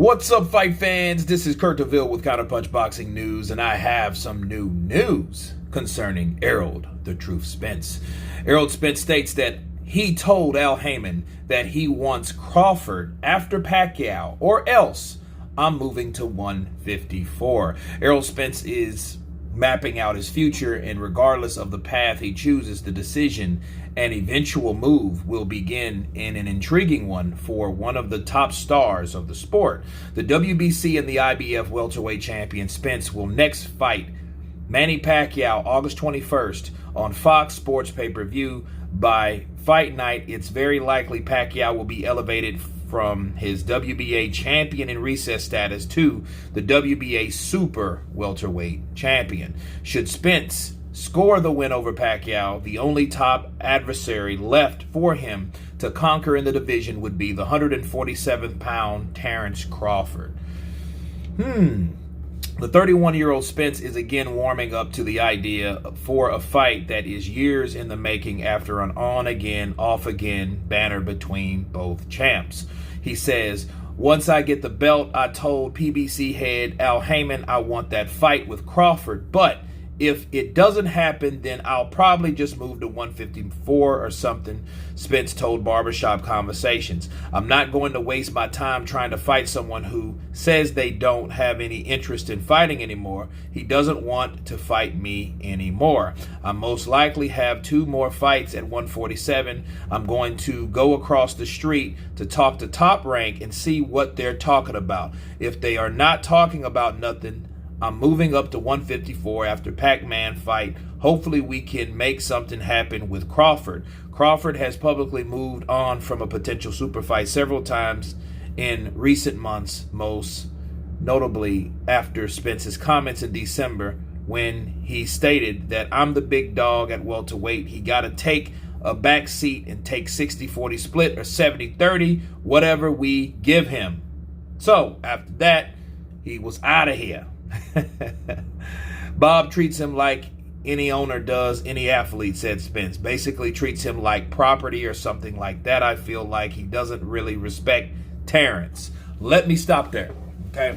What's up, fight fans? This is Kurt DeVille with Counterpunch Boxing News, and I have some new news concerning Errol, the Truth Spence. Errol Spence states that he told Al Haymon that he wants Crawford after Pacquiao, or else I'm moving to 154. Errol Spence is mapping out his future, and regardless of the path he chooses, the decision and eventual move will begin in an intriguing one for one of the top stars of the sport. The WBC and the IBF welterweight champion Spence will next fight Manny Pacquiao August 21st on Fox Sports pay-per-view. By fight night, it's very likely Pacquiao will be elevated from his WBA champion in recess status to the WBA super welterweight champion. Should Spence score the win over Pacquiao, the only top adversary left for him to conquer in the division would be the 147-pound Terence Crawford. The 31-year-old Spence is again warming up to the idea for a fight that is years in the making after an on-again, off-again banner between both champs. He says, "Once I get the belt, I told PBC head Al Haymon I want that fight with Crawford, but if it doesn't happen, then I'll probably just move to 154 or something," Spence told Barbershop Conversations. "I'm not going to waste my time trying to fight someone who says they don't have any interest in fighting anymore. He doesn't want to fight me anymore. I most likely have 2 more fights at 147. I'm going to go across the street to talk to Top Rank and see what they're talking about. If they are not talking about nothing, I'm moving up to 154 after Pac-Man fight. Hopefully we can make something happen with Crawford." Crawford has publicly moved on from a potential super fight several times in recent months, most notably after Spence's comments in December when he stated that "I'm the big dog at welterweight. He got to take a back seat and take 60-40 split or 70-30, whatever we give him." So after that, he was out of here. "Bob treats him like any owner does any athlete," said Spence. "Basically treats him like property or something like that. I feel like he doesn't really respect Terence." Let me stop there, okay?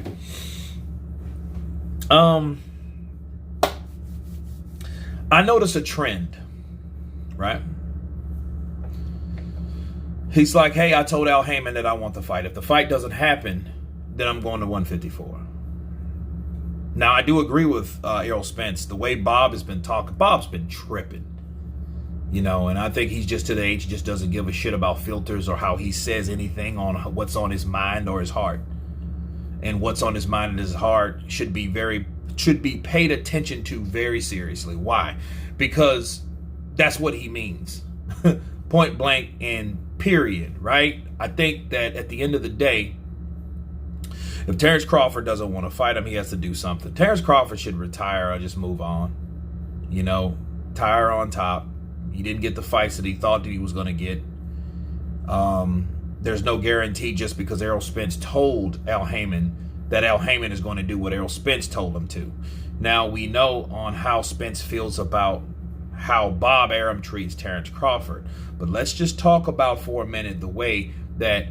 I notice a trend, right? He's like, "Hey, I told Al Haymon that I want the fight. If the fight doesn't happen, then I'm going to 154. Now, I do agree with Errol Spence. The way Bob has been talking, Bob's been tripping, and I think he's just to the age, he just doesn't give a shit about filters or how he says anything on what's on his mind or his heart. And what's on his mind and his heart should be paid attention to very seriously. Why? Because that's what he means. Point blank and period, right? I think that at the end of the day, if Terence Crawford doesn't want to fight him, he has to do something. Terence Crawford should retire or just move on. Tire on top. He didn't get the fights that he thought that he was going to get. There's no guarantee just because Errol Spence told Al Haymon that Al Haymon is going to do what Errol Spence told him to. Now, we know on how Spence feels about how Bob Arum treats Terence Crawford. But let's just talk about for a minute the way that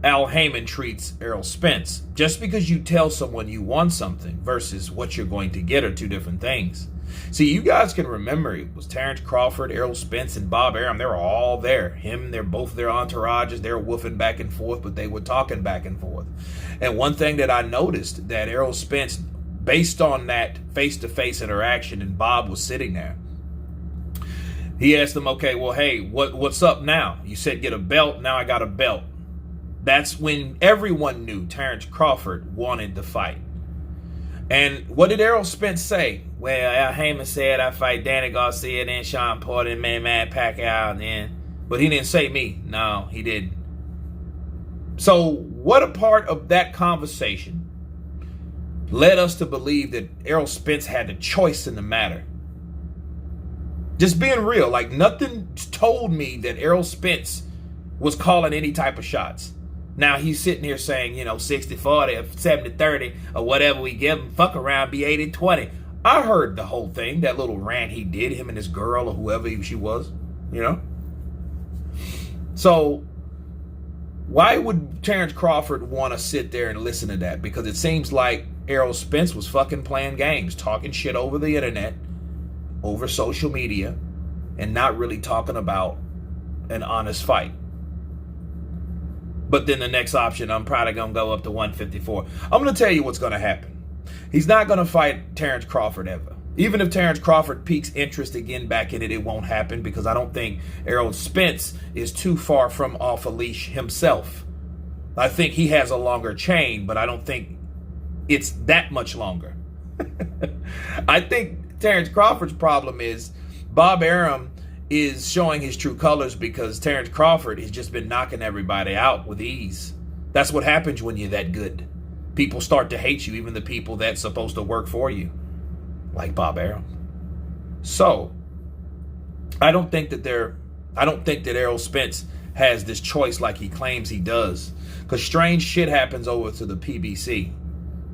Al Haymon treats Errol Spence. Just because you tell someone you want something versus what you're going to get are 2 different things. See, you guys can remember it was Terence Crawford, Errol Spence, and Bob Arum. They were all there. They're both their entourages. They were woofing back and forth, but they were talking back and forth. And one thing that I noticed that Errol Spence, based on that face-to-face interaction, and Bob was sitting there, he asked him, "Okay, well, hey, what's up now? You said get a belt. Now I got a belt." That's when everyone knew Terence Crawford wanted the fight. And what did Errol Spence say? "Well, Al Haymon said I fight Danny Garcia, then Sean Porter, and Manny Pacquiao, but he didn't say me." No, he didn't. So what a part of that conversation led us to believe that Errol Spence had a choice in the matter. Just being real, like nothing told me that Errol Spence was calling any type of shots. Now he's sitting here saying, 60-40 or 70-30 or whatever we give him, fuck around, be 80-20. I heard the whole thing, that little rant he did, him and his girl or whoever she was, So Why would Terence Crawford want to sit there and listen to that? Because it seems like Errol Spence was fucking playing games, talking shit over the internet, over social media, and not really talking about an honest fight. But then the next option, I'm probably going to go up to 154. I'm going to tell you what's going to happen. He's not going to fight Terence Crawford ever. Even if Terence Crawford piques interest again back in it, it won't happen, because I don't think Errol Spence is too far from off a leash himself. I think he has a longer chain, but I don't think it's that much longer. I think Terence Crawford's problem is Bob Arum is showing his true colors because Terence Crawford has just been knocking everybody out with ease. That's what happens when you're that good. People start to hate you, even the people that's supposed to work for you, like Bob Arum. So, I don't think that Errol Spence has this choice like he claims he does, because strange shit happens over to the PBC.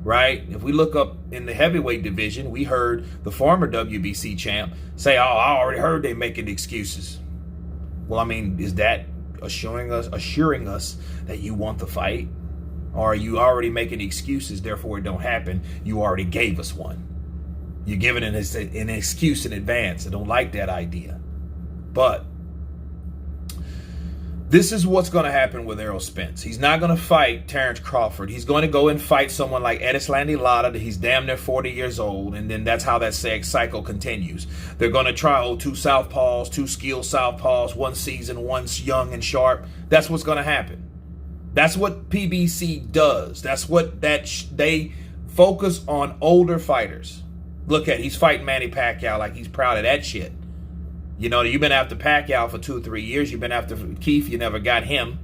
Right? If we look up in the heavyweight division, we heard the former WBC champ say, "Oh, I already heard they making excuses." Well, I mean, is that assuring us that you want the fight? Or are you already making excuses, therefore it don't happen? You already gave us one. You're giving an excuse in advance. I don't like that idea. But this is what's going to happen with Errol Spence. He's not going to fight Terence Crawford. He's going to go and fight someone like Erislandy Lara. He's damn near 40 years old. And then that's how that cycle continues. They're going to try two southpaws, two skilled southpaws, one seasoned, one's young and sharp. That's what's going to happen. That's what PBC does. That's what they focus on older fighters. Look at, he's fighting Manny Pacquiao like he's proud of that shit. You know, you've been after Pacquiao for 2 or 3 years. You've been after Keith. You never got him.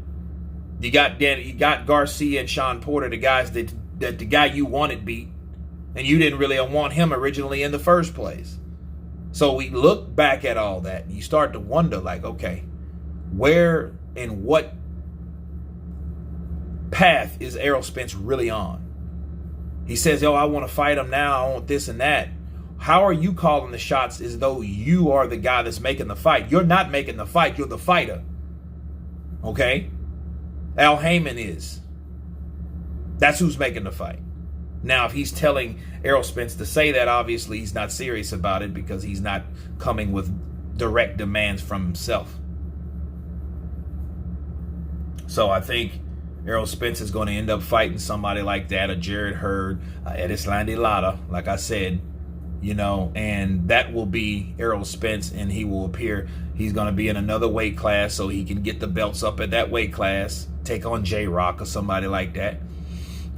You got Garcia and Sean Porter, the guys that the guy you wanted beat, and you didn't really want him originally in the first place. So we look back at all that, and you start to wonder, like, okay, where and what path is Errol Spence really on? He says, "Oh, I want to fight him now. I want this and that." How are you calling the shots as though you are the guy that's making the fight? You're not making the fight. You're the fighter. Okay? Al Heyman is. That's who's making the fight. Now, if he's telling Errol Spence to say that, obviously he's not serious about it, because he's not coming with direct demands from himself. So I think Errol Spence is going to end up fighting somebody like that, a Jared Hurd, Erislandy Lara, like I said. You know, and that will be Errol Spence, and he will appear. He's going to be in another weight class so he can get the belts up at that weight class, take on J-Rock or somebody like that.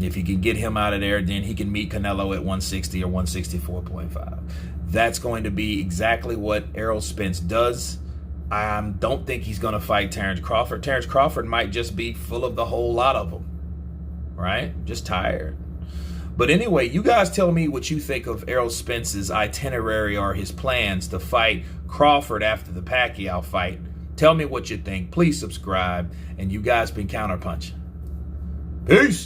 If he can get him out of there, then he can meet Canelo at 160 or 164.5. That's going to be exactly what Errol Spence does. I don't think he's going to fight Terence Crawford. Terence Crawford might just be full of the whole lot of them, right? Just tired. But anyway, you guys tell me what you think of Errol Spence's itinerary or his plans to fight Crawford after the Pacquiao fight. Tell me what you think. Please subscribe. And you guys been counterpunching. Peace.